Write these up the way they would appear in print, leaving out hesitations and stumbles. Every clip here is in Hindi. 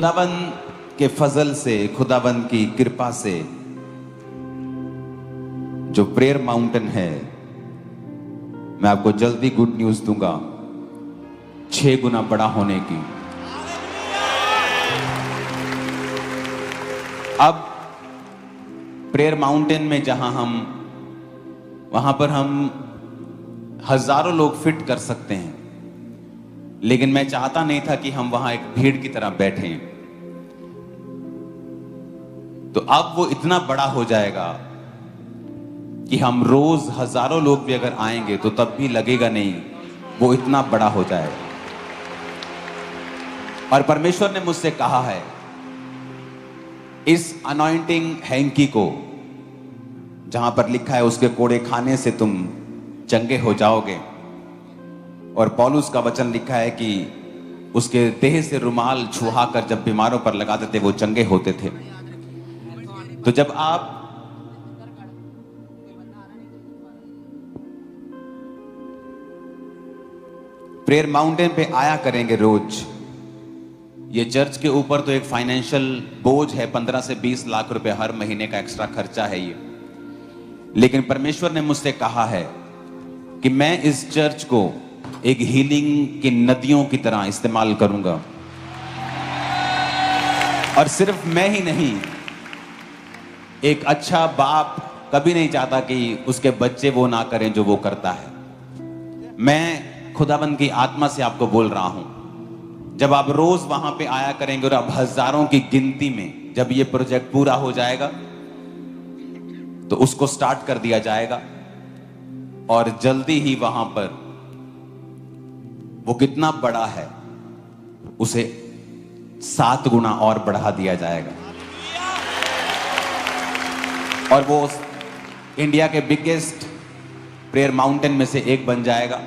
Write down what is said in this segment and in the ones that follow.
खुदाबंद के फजल से, खुदाबंद की कृपा से जो प्रेयर माउंटेन है, मैं आपको जल्दी गुड न्यूज दूंगा 6 गुना बड़ा होने की। अब प्रेयर माउंटेन में वहां पर हम हजारों लोग फिट कर सकते हैं, लेकिन मैं चाहता नहीं था कि हम वहां एक भीड़ की तरह बैठें। तो अब वो इतना बड़ा हो जाएगा कि हम रोज हजारों लोग भी अगर आएंगे तो तब भी लगेगा नहीं, वो इतना बड़ा हो जाएगा। और परमेश्वर ने मुझसे कहा है, इस अनॉइंटिंग हैंकी को, जहां पर लिखा है उसके कोड़े खाने से तुम चंगे हो जाओगे, और पौलुस का वचन लिखा है कि उसके देह से रुमाल छुहा कर जब बीमारों पर लगाते थे वो चंगे होते थे। तो जब आप प्रेयर माउंटेन पे आया करेंगे रोज, ये चर्च के ऊपर तो एक फाइनेंशियल बोझ है, 15 से 20 लाख रुपए हर महीने का एक्स्ट्रा खर्चा है ये। लेकिन परमेश्वर ने मुझसे कहा है कि मैं इस चर्च को एक हीलिंग की नदियों की तरह इस्तेमाल करूंगा। और सिर्फ मैं ही नहीं, एक अच्छा बाप कभी नहीं चाहता कि उसके बच्चे वो ना करें जो वो करता है। मैं खुदाबंद की आत्मा से आपको बोल रहा हूं, जब आप रोज वहां पे आया करेंगे और अब हजारों की गिनती में जब ये प्रोजेक्ट पूरा हो जाएगा तो उसको स्टार्ट कर दिया जाएगा, और जल्दी ही वहां पर वो कितना बड़ा है उसे 7 गुना और बढ़ा दिया जाएगा, और वो इंडिया के बिगेस्ट प्रेयर माउंटेन में से एक बन जाएगा।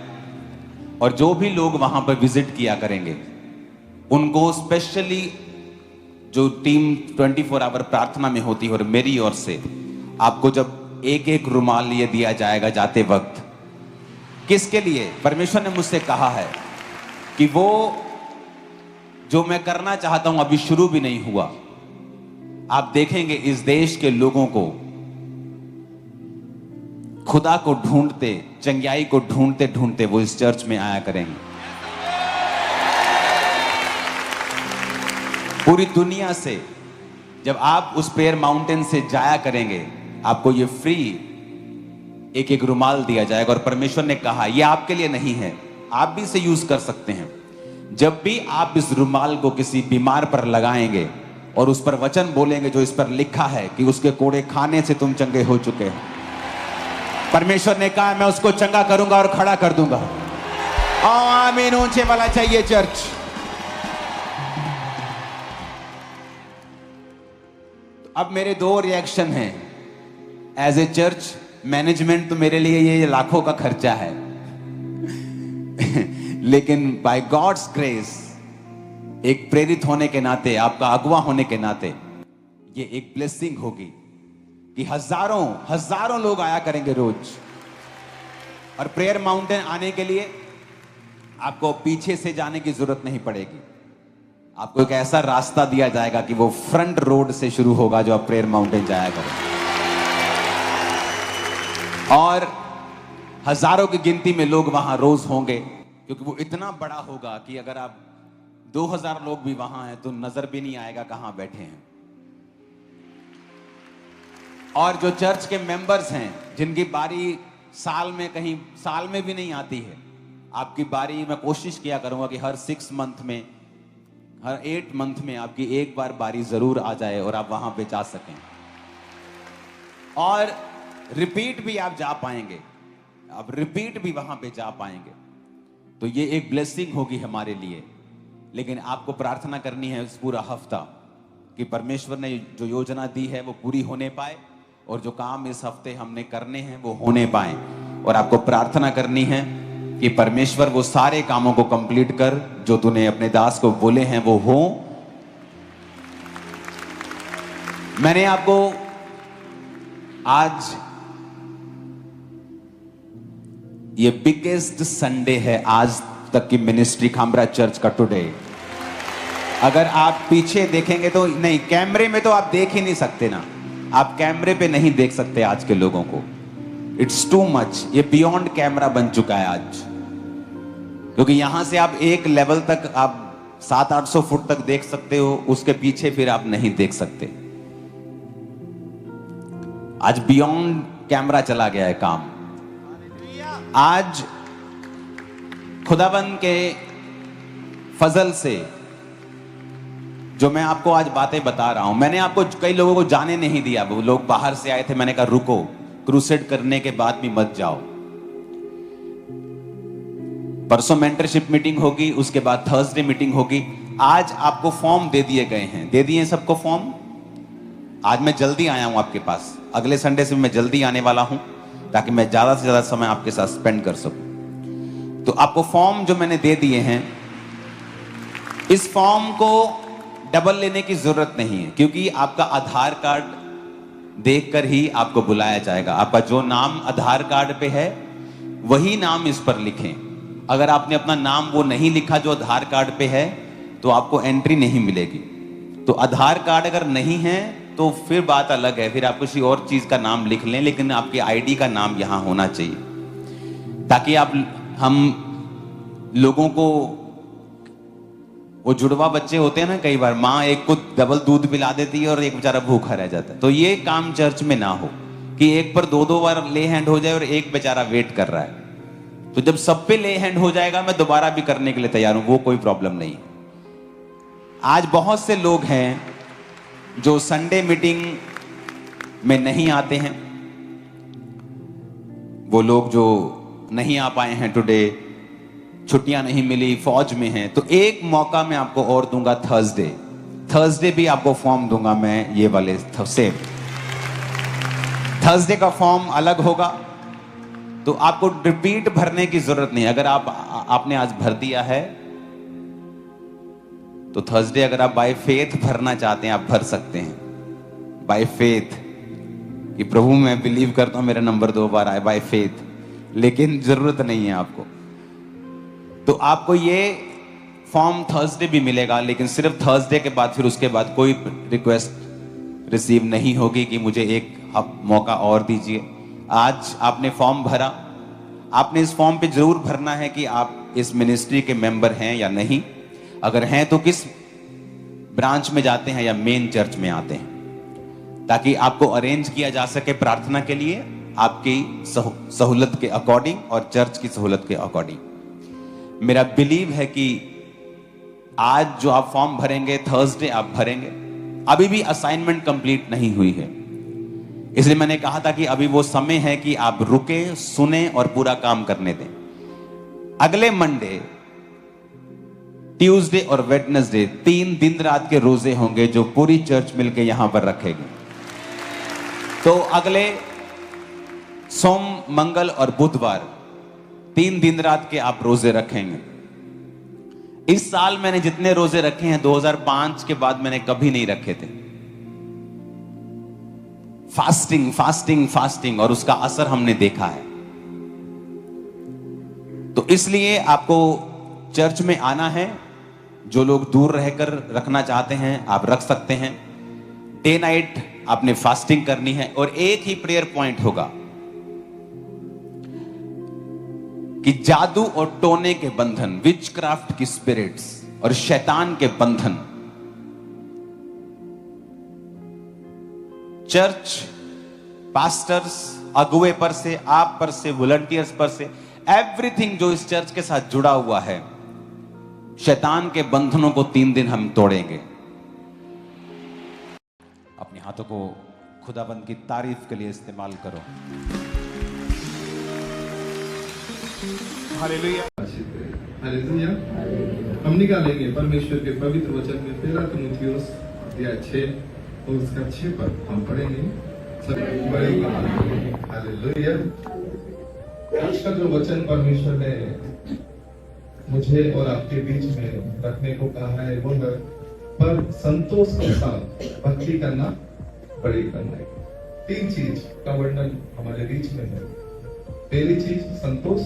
और जो भी लोग वहां पर विजिट किया करेंगे उनको स्पेशली जो टीम 24 आवर प्रार्थना में होती है, और मेरी ओर से आपको जब एक एक रुमाल ये दिया जाएगा जाते वक्त, किसके लिए? परमेश्वर ने मुझसे कहा है कि वो जो मैं करना चाहता हूं अभी शुरू भी नहीं हुआ। आप देखेंगे इस देश के लोगों को खुदा को ढूंढते, चंगाई को ढूंढते ढूंढते वो इस चर्च में आया करेंगे। पूरी दुनिया से जब आप उस प्रेयर माउंटेन से जाया करेंगे, आपको ये फ्री एक एक रुमाल दिया जाएगा। और परमेश्वर ने कहा ये आपके लिए नहीं है, आप भी इसे यूज कर सकते हैं। जब भी आप इस रुमाल को किसी बीमार पर लगाएंगे और उस पर वचन बोलेंगे जो इस पर लिखा है कि उसके कोड़े खाने से तुम चंगे हो चुके हो, परमेश्वर ने कहा मैं उसको चंगा करूंगा और खड़ा कर दूंगा। आमीन ऊंचे वाला चाहिए चर्च। अब मेरे 2 रिएक्शन हैं। एज ए चर्च मैनेजमेंट तो मेरे लिए ये लाखों का खर्चा है लेकिन बाय गॉड्स ग्रेस, एक प्रेरित होने के नाते, आपका अगुवा होने के नाते, ये एक ब्लेसिंग होगी कि हजारों लोग आया करेंगे रोज। और प्रेयर माउंटेन आने के लिए आपको पीछे से जाने की जरूरत नहीं पड़ेगी। आपको एक ऐसा रास्ता दिया जाएगा कि वो फ्रंट रोड से शुरू होगा जो आप प्रेयर माउंटेन जाया करें, और हजारों की गिनती में लोग वहां रोज होंगे, क्योंकि वो इतना बड़ा होगा कि अगर आप 2000 लोग भी वहां हैं तो नजर भी नहीं आएगा कहां बैठे हैं। और जो चर्च के मेंबर्स हैं जिनकी बारी साल में भी नहीं आती है, आपकी बारी मैं कोशिश किया करूंगा कि हर 6 मंथ में, हर 8 मंथ में आपकी एक बार बारी जरूर आ जाए और आप वहां पे जा सकें, और रिपीट भी आप जा पाएंगे, आप रिपीट भी वहां पे जा पाएंगे। तो ये एक ब्लेसिंग होगी हमारे लिए। लेकिन आपको प्रार्थना करनी है इस पूरा हफ्ता कि परमेश्वर ने जो योजना दी है वो पूरी होने पाए, और जो काम इस हफ्ते हमने करने हैं वो होने पाए। और आपको प्रार्थना करनी है कि परमेश्वर वो सारे कामों को कंप्लीट कर जो तूने अपने दास को बोले हैं वो हो। मैंने आपको आज, ये बिगेस्ट संडे है आज तक की मिनिस्ट्री खामरा चर्च का टुडे। अगर आप पीछे देखेंगे तो नहीं, कैमरे में तो आप देख ही नहीं सकते ना, आप कैमरे पे नहीं देख सकते आज के लोगों को। इट्स टू मच, ये बियॉन्ड कैमरा बन चुका है आज, क्योंकि यहां से आप एक लेवल तक आप 700-800 फुट तक देख सकते हो, उसके पीछे फिर आप नहीं देख सकते। आज बियॉन्ड कैमरा चला गया है काम। आज खुदाबंद के फजल से जो मैं आपको आज बातें बता रहा हूं, मैंने आपको कई लोगों को जाने नहीं दिया, वो लोग बाहर से आए थे, मैंने कहा रुको, क्रूसेड करने के बाद भी मत जाओ। परसों मेंटरशिप मीटिंग होगी, उसके बाद थर्सडे मीटिंग होगी। आज आपको फॉर्म दे दिए गए हैं, दे दिए सबको फॉर्म। आज मैं जल्दी आया हूं आपके पास, अगले संडे से मैं जल्दी आने वाला हूं ताकि मैं ज्यादा से ज्यादा समय आपके साथ स्पेंड कर सकूं। तो आपको फॉर्म जो मैंने दे दिए हैं, इस फॉर्म को डबल लेने की जरूरत नहीं है, क्योंकि आपका आधार कार्ड देखकर ही आपको बुलाया जाएगा। आपका जो नाम आधार कार्ड पे है वही नाम इस पर लिखें। अगर आपने अपना नाम वो नहीं लिखा जो आधार कार्ड पे है तो आपको एंट्री नहीं मिलेगी। तो आधार कार्ड अगर नहीं है तो फिर बात अलग है, फिर आप किसी और चीज का नाम लिख लें, लेकिन आपके आईडी का नाम यहां होना चाहिए, ताकि हम लोगों को, वो जुड़वा बच्चे होते हैं ना, कई बार माँ एक को डबल दूध पिला देती है और एक बेचारा भूखा रह जाता है। तो ये काम चर्च में ना हो कि एक पर 2-2 बार ले हैंड हो जाए और एक बेचारा वेट कर रहा है। तो जब सब पे ले हैंड हो जाएगा, मैं दोबारा भी करने के लिए तैयार हूं, वो कोई प्रॉब्लम नहीं। आज बहुत से लोग हैं जो संडे मीटिंग में नहीं आते हैं, वो लोग जो नहीं आ पाए हैं टुडे, छुट्टियां नहीं मिली, फौज में हैं, तो एक मौका मैं आपको और दूंगा। थर्सडे भी आपको फॉर्म दूंगा मैं, ये वाले सेम थर्सडे का फॉर्म अलग होगा, तो आपको रिपीट भरने की जरूरत नहीं। अगर आपने आज भर दिया है तो थर्सडे अगर आप बाय फेथ भरना चाहते हैं, आप भर सकते हैं बाय फेथ, कि प्रभु मैं बिलीव करता हूं मेरा नंबर 2 बार आए, बाय फेथ। लेकिन जरूरत नहीं है आपको। तो आपको ये फॉर्म थर्सडे भी मिलेगा, लेकिन सिर्फ थर्सडे के बाद, फिर उसके बाद कोई रिक्वेस्ट रिसीव नहीं होगी कि मुझे एक मौका और दीजिए। आज आपने फॉर्म भरा, आपने इस फॉर्म पे जरूर भरना है कि आप इस मिनिस्ट्री के मेंबर हैं या नहीं। अगर हैं तो किस ब्रांच में जाते हैं या मेन चर्च में आते हैं, ताकि आपको अरेंज किया जा सके प्रार्थना के लिए, आपकी सहूलत के अकॉर्डिंग और चर्च की सहूलत के अकॉर्डिंग। मेरा बिलीव है कि आज जो आप फॉर्म भरेंगे, थर्सडे आप भरेंगे। अभी भी असाइनमेंट कंप्लीट नहीं हुई है, इसलिए मैंने कहा था कि अभी वो समय है कि आप रुके, सुने और पूरा काम करने दें। अगले मंडे, ट्यूसडे और वेडनेसडे 3 दिन रात के रोजे होंगे जो पूरी चर्च मिलकर यहां पर रखेगी। तो अगले सोम, मंगल और बुधवार 3 दिन रात के आप रोजे रखेंगे। इस साल मैंने जितने रोजे रखे हैं 2005 के बाद मैंने कभी नहीं रखे थे। फास्टिंग फास्टिंग फास्टिंग, और उसका असर हमने देखा है। तो इसलिए आपको चर्च में आना है। जो लोग दूर रहकर रखना चाहते हैं आप रख सकते हैं। डे नाइट आपने फास्टिंग करनी है, और एक ही प्रेयर पॉइंट होगा कि जादू और टोने के बंधन, विच क्राफ्ट की स्पिरिट्स और शैतान के बंधन, चर्च पास्टर्स, अगुवे पर से, आप पर से, वॉलंटियर्स पर से, एवरीथिंग जो इस चर्च के साथ जुड़ा हुआ है, शैतान के बंधनों को 3 दिन हम तोड़ेंगे। अपने हाथों को खुदाबंद की तारीफ के लिए इस्तेमाल करो। Hallelujah, hallelujah. हम निकालेंगे परमेश्वर के पवित्र वचन में 13 तीमुथियुस अध्याय 6 और उसका 6 पद हम पढ़ेंगे। हालेलुया। आज का जो वचन परमेश्वर ने मुझे और आपके बीच में रखने को कहा है वो है, पर संतोष के साथ भक्ति करना बड़ी करना है। 3 चीज का वर्णन हमारे बीच में है। पहली चीज संतोष,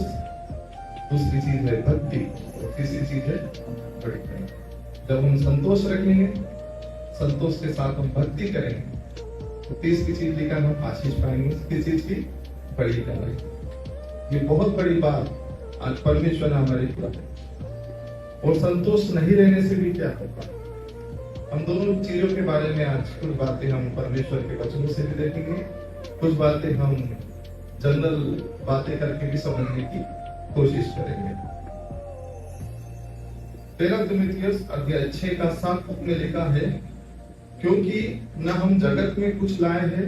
दूसरी चीज है भक्ति, और तीसरी चीज है बड़ी करना। जब हम संतोष रखेंगे, संतोष के साथ हम भक्ति करेंगे, तो तीसरी चीज लिखा है, हम आशीष पाएंगे। किस चीज की? बड़ी कमाई। ये बहुत बड़ी बात आज परमेश्वर ने हमारे किया है। और संतोष नहीं रहने से भी क्या होगा? हम दोनों चीजों के बारे में आज कुछ बातें हम परमेश्वर के वचनों से भी देखेंगे, कुछ बातें हम जनरल बातें करके भी समझने की कोशिश करेंगे। पहला तिमुथियुस अध्याय 6 का 7 में लिखा है, क्योंकि न हम जगत में कुछ लाए हैं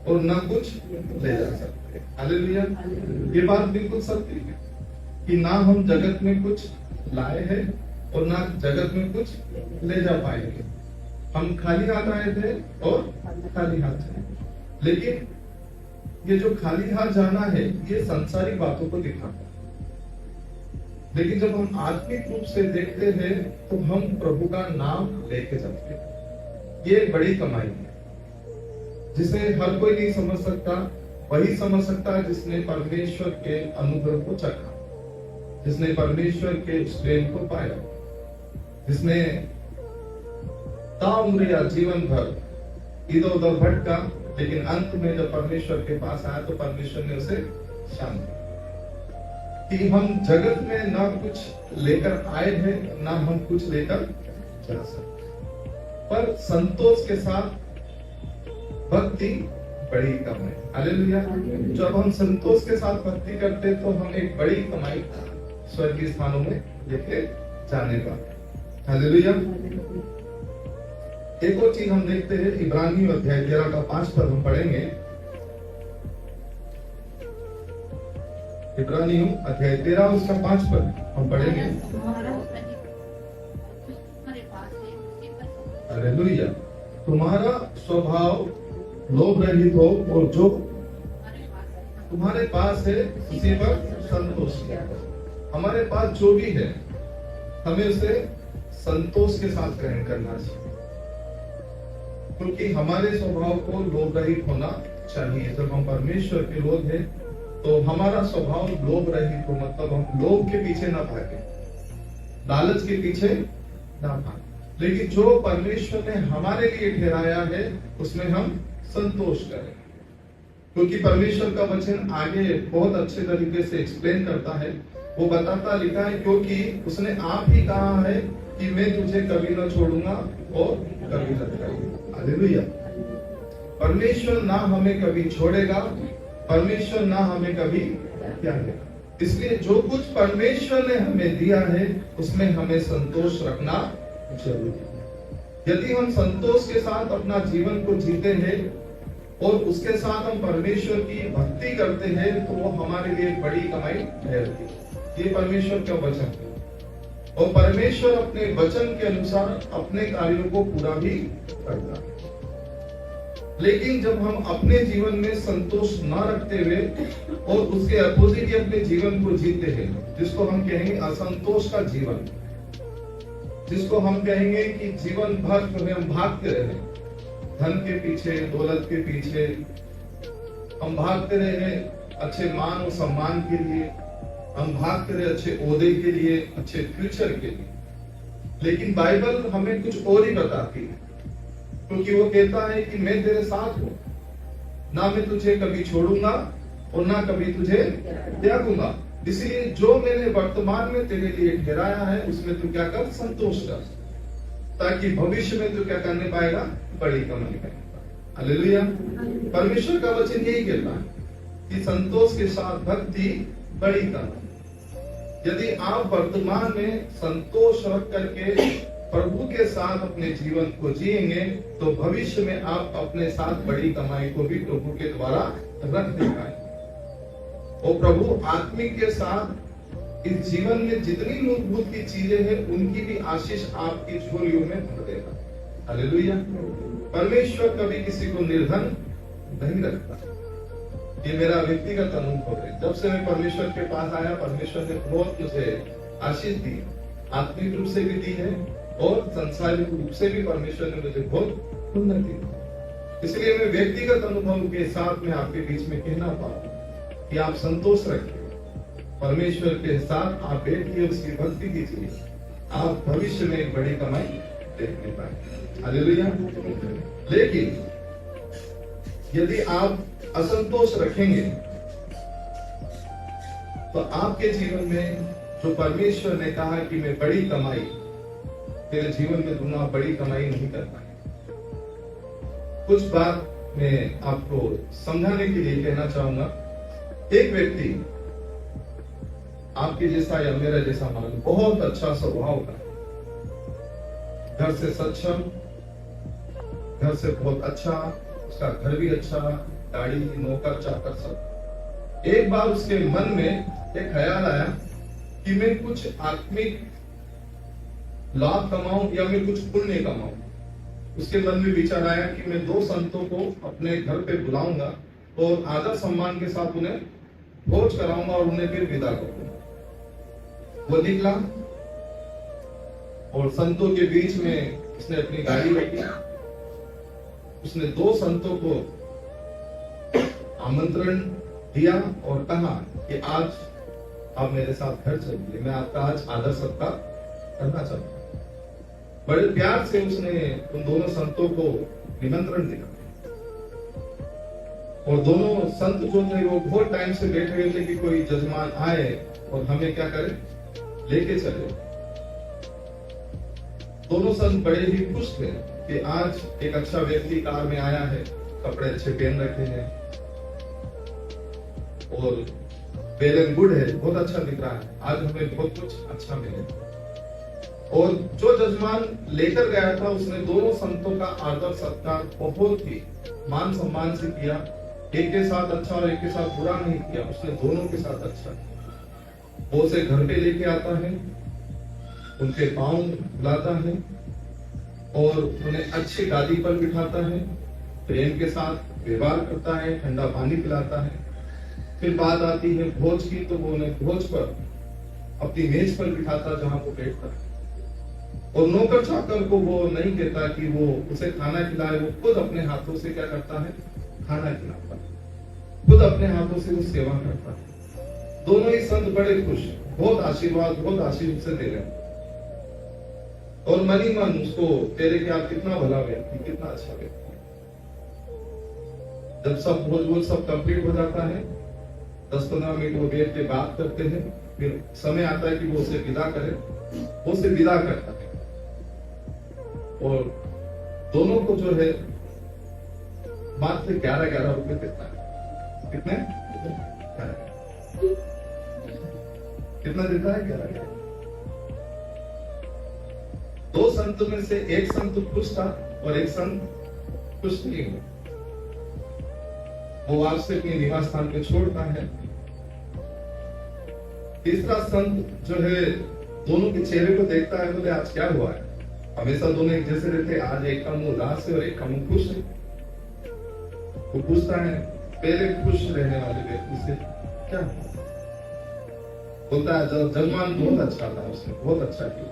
और न कुछ ले जा सकते। हालेलुया। ये बात बिल्कुल सत्य है कि ना हम जगत में कुछ लाए हैं और ना जगत में कुछ ले जा पाएंगे। हम खाली हाथ आए थे और खाली हाथ चले। लेकिन ये जो खाली हाथ जाना है, ये संसारिक बातों को दिखाता है। लेकिन जब हम आत्मिक रूप से देखते हैं तो हम प्रभु का नाम लेके चलते हैं। ये एक बड़ी कमाई है जिसे हर कोई नहीं समझ सकता। वही समझ सकता है जिसने परमेश्वर के अनुग्रह को चखा, जिसने परमेश्वर के प्रेम को पाया, जिसने ताउम्र या जीवन भर इधर उधर भटका, लेकिन अंत में जब परमेश्वर के पास आया तो परमेश्वर ने उसे शांति कि हम जगत में ना कुछ लेकर आए हैं ना हम कुछ लेकर जा सकते, पर संतोष के साथ भक्ति बड़ी कमाई। हालेलुया। जब हम संतोष के साथ भक्ति करते तो हम एक बड़ी कमाई स्वर्गीय स्थानों में लेके जाने का। हालेलुया। एक और चीज हम देखते हैं, इब्रानियों अध्याय 13 का 5 पद हम पढ़ेंगे। इब्रानियों अध्याय 13 उसका 5 पद हम पढ़ेंगे। हालेलुया। तुम्हारा स्वभाव लोभ रहित हो और जो तुम्हारे पास है उसी पर संतोष करो। हमारे पास जो भी है हमें उसे संतोष के साथ ग्रहण करना चाहिए, क्योंकि हमारे स्वभाव को लोभ रहित होना चाहिए। जब हम परमेश्वर के लोग हैं तो हमारा स्वभाव लोभ रहित हो, मतलब हम लोभ के पीछे ना भागे, लालच के पीछे ना भागे, लेकिन जो परमेश्वर ने हमारे लिए ठहराया है उसमें हम संतोष करें। क्योंकि परमेश्वर का वचन आगे बहुत अच्छे तरीके से एक्सप्लेन करता है। वो बताता लिखा है, क्योंकि उसने आप ही कहा है कि मैं तुझे कभी न छोड़ूंगा और कभी न छोड़ूंगा। हालेलुया। परमेश्वर ना हमें कभी छोड़ेगा, परमेश्वर ना हमें कभी त्यागेगा। इसलिए जो कुछ परमेश्वर ने हमें दिया है उसमें हमें संतोष रखना जरूरी है। यदि हम संतोष के साथ अपना जीवन को जीते हैं और उसके साथ हम परमेश्वर की भक्ति करते हैं तो वो हमारे लिए एक बड़ी कमाई ठहरती है। ये परमेश्वर का वचन है और परमेश्वर अपने वचन के अनुसार अपने कार्यों को पूरा भी करता है। लेकिन जब हम अपने जीवन में संतोष न रखते हुए और उसके अपोजिट ही अपने जीवन को जीते हैं, जिसको हम कहेंगे असंतोष का जीवन, जिसको हम कहेंगे कि जीवन भर जो है हम भागते रहे, धन के पीछे, दौलत के पीछे हम भागते रहे, अच्छे मान और सम्मान के लिए हम भागते रहे, अच्छे ओहदे के लिए, अच्छे फ्यूचर के लिए। लेकिन बाइबल हमें कुछ और ही बताती है, क्योंकि वो कहता है कि मैं तेरे साथ हूं, ना मैं तुझे कभी छोड़ूंगा और ना कभी तुझे त्यागूंगा। इसलिए जो मैंने वर्तमान में तेरे लिए ठहराया है उसमें तू क्या कर, संतोष कर, ताकि भविष्य में तू क्या करने पाएगा, बड़ी कमाई करेगा। हालेलुया। परमेश्वर का वचन यही कहता है कि संतोष के साथ भक्ति बड़ी कमाई। यदि आप वर्तमान में संतोष रख करके प्रभु के साथ अपने जीवन को जिएंगे तो भविष्य में आप अपने साथ बड़ी कमाई को भी प्रभु के द्वारा रख दे पाएंगे। और प्रभु आत्मिक के साथ इस जीवन में जितनी मूलभूत की चीजें हैं उनकी भी आशीष आपकी झोलियों में भर देगा। हालेलुया। परमेश्वर कभी किसी को निर्धन नहीं रखता। ये मेरा व्यक्तिगत अनुभव है। जब से मैं परमेश्वर के पास आया, परमेश्वर ने बहुत मुझे आशीष दी, आत्मिक रूप से भी दी है और सांसारिक रूप से भी परमेश्वर ने मुझे बहुत उन्नति दी। इसलिए मैं व्यक्तिगत अनुभव के साथ में आपके बीच में कहना पाऊं कि आप संतोष रखिए, परमेश्वर के साथ आप बैठिए, उसकी भक्ति कीजिए, आप भविष्य में एक बड़ी कमाई देख नहीं पाए। हालेलुया। लेकिन यदि आप असंतोष रखेंगे तो आपके जीवन में जो परमेश्वर ने कहा कि मैं बड़ी कमाई, तेरे जीवन में दूंगा, बड़ी कमाई नहीं कर पाए। कुछ बात मैं आपको समझाने के लिए कहना चाहूंगा। एक व्यक्ति आपके जैसा या मेरा जैसा मान बहुत अच्छा स्वभाव का, घर से सक्षम, घर से बहुत अच्छा, उसका घर भी अच्छा, गाड़ी, नौकर चाकर सब। एक बार उसके मन में एक ख्याल आया कि मैं कुछ आत्मिक लाभ कमाऊं या मैं कुछ पुण्य कमाऊं। उसके मन में विचार आया कि मैं 2 संतों को अपने घर पे बुलाऊंगा और आदर सम्मान के साथ उन्हें भोज कराऊंगा और उन्हें फिर विदा करूंगा। वो निकला और संतों के बीच में उसने अपनी गाड़ी रखी। उसने 2 संतों को आमंत्रण दिया और कहा कि आज आप मेरे साथ घर चलिए, मैं आपका आज आदर सत्कार करना चाहता हूं। बड़े प्यार से उसने उन दोनों संतों को निमंत्रण दिया और दोनों संत जो थे वो बहुत टाइम से बैठे हुए थे कि कोई जजमान आए और हमें क्या करे, लेके चले। दोनों संत बड़े ही खुश थे कि आज एक अच्छा व्यक्ति कार में आया है, कपड़े अच्छे पहन रखे हैं और वेल एंड गुड है, बहुत अच्छा दिख रहा है, आज हमें बहुत कुछ अच्छा मिले। और जो जजमान लेकर गया था उसने दोनों संतों का आदर सत्कार बहुत ही मान सम्मान से किया। एक के साथ अच्छा और एक के साथ बुरा नहीं किया, उसने दोनों के साथ अच्छा। वो उसे घर पे लेके आता है, उनके पांव बुलाता है और उन्हें अच्छी गादी पर बिठाता है, प्रेम के साथ व्यवहार करता है, ठंडा पानी पिलाता है। फिर बात आती है भोज की, तो वो उन्हें भोज पर अपनी मेज पर बिठाता जहां वो बैठता है। और नौकर चाकर को वो नहीं कहता कि वो उसे खाना खिलाए, वो खुद अपने हाथों से क्या करता है, खाना खिलाता है, खुद अपने हाथों से वो सेवा करता है। दोनों ही संत बड़े खुश, बहुत आशीर्वाद, बहुत आशीष से दे रहे हैं और मन ही मन उसको कह रहे कि आप कितना भला व्यक्ति, कितना अच्छा व्यक्ति। जब सब भोज वोज सब कंप्लीट हो जाता है, 10-15 मिनट वो बैठ के बात करते हैं, फिर समय आता है कि वो उसे विदा करे, वो उसे विदा करता है और दोनों को जो है मात्र 11-11 रुपए देता है। कितने? कितना देता है? 11। 2 संत में से एक संत खुश था और एक संत खुश नहीं हुआ। वो आप से अपने निवास स्थान पे छोड़ता है। तीसरा संत जो है दोनों के चेहरे को देखता है, बोले आज क्या हुआ है, हमेशा दोनों एक जैसे रहते, आज एक का मुंह उदास है और एक का मुंह खुश है। वो पूछता है पहले खुश रहने वाले व्यक्ति से क्या बोलता है, जजमान बहुत अच्छा था, उसने बहुत अच्छा किया,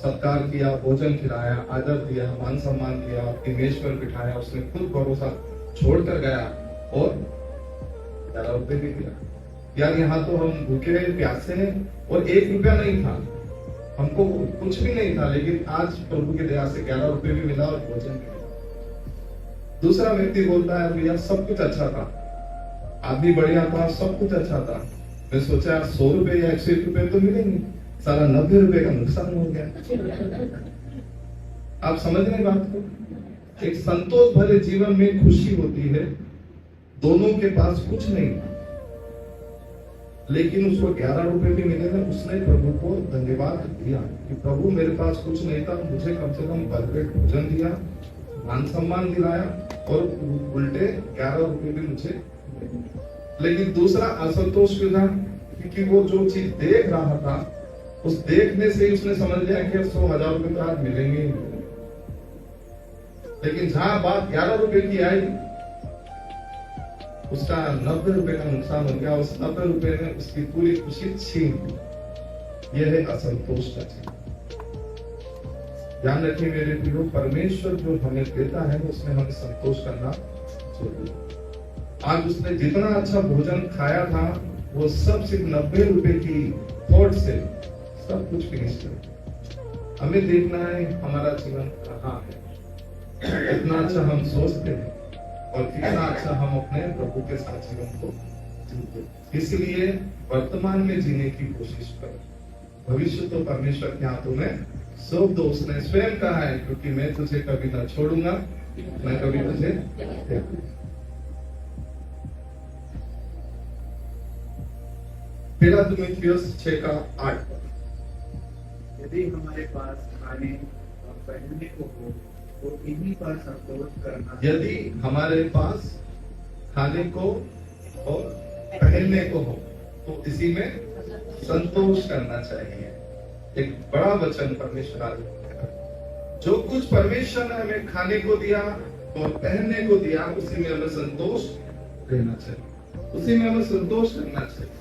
सत्कार किया, भोजन खिलाया, आदर दिया, मान सम्मान दिया, अपनी मेज पर बिठाया, उसने खुद भरोसा छोड़कर गया और 11 रुपए भी दिया। यार यहाँ तो हम भूखे प्यासे हैं और 1 रुपया नहीं था, हमको कुछ भी नहीं था, लेकिन आज प्रभु की दया से 11 रुपए भी मिला और भोजन भी मिला। दूसरा व्यक्ति बोलता है भैया सब कुछ अच्छा था, आदमी बढ़िया था, सब कुछ अच्छा था, मैं सोचा 100 रुपए या 101 रुपए तो मिलेंगे, सारा 90 रुपए का नुकसान हो गया। आप समझ रहे बात को? एक संतोष भरे जीवन में खुशी होती है, दोनों के पास कुछ नहीं था लेकिन उसको 11 रुपए भी मिले थे। उसने प्रभु को धन्यवाद दिया कि प्रभु मेरे पास कुछ नहीं था, मुझे कम से कम भरपेट भोजन दिया, मान सम्मान दिलाया और उल्टे 11 रुपए भी मुझे। लेकिन दूसरा असंतोष भी था क्योंकि वो जो चीज देख रहा था उस देखने से ही उसने समझ लिया कि 100,000 रुपए तो आज मिलेंगे ही। लेकिन जहां बात 11 रुपए की आई उसका 90 रुपए का नुकसान हो गया, उस 90 रुपए ने उसकी पूरी खुशी छीन ली। यह है असंतोष का चीज। ध्यान रखिए मेरे प्रियो, परमेश्वर जो हमें देता है उसमें हमें संतोष करना जरूरी है। आज उसने जितना अच्छा भोजन खाया था वो सब सिर्फ 90 रुपए की थॉट से सब कुछ फिनिश कर। हमें देखना है हमारा जीवन कहाँ है, कितना अच्छा हम सोचते हैं और कितना अच्छा हम अपने प्रभु के साथ जीवन को जीते। इसलिए वर्तमान में जीने की कोशिश करो, भविष्य तो परमेश्वर के हाथों में सौंप दो। उसने स्वयं कहा है, क्योंकि मैं तुझे कभी ना छोड़ूंगा, मैं कभी तुझे पहला तिमुथियुस 6:8। यदि हमारे पास खाने और पहनने को हो तो इन्हीं पर संतोष करना। यदि हमारे पास खाने को और पहनने को हो तो इसी में संतोष करना चाहिए। एक बड़ा वचन परमेश्वर आज जो कुछ परमेश्वर ने हमें खाने को दिया और पहनने को दिया, उसी में हमें संतोष रहना चाहिए, उसी में हमें संतोष करना चाहिए।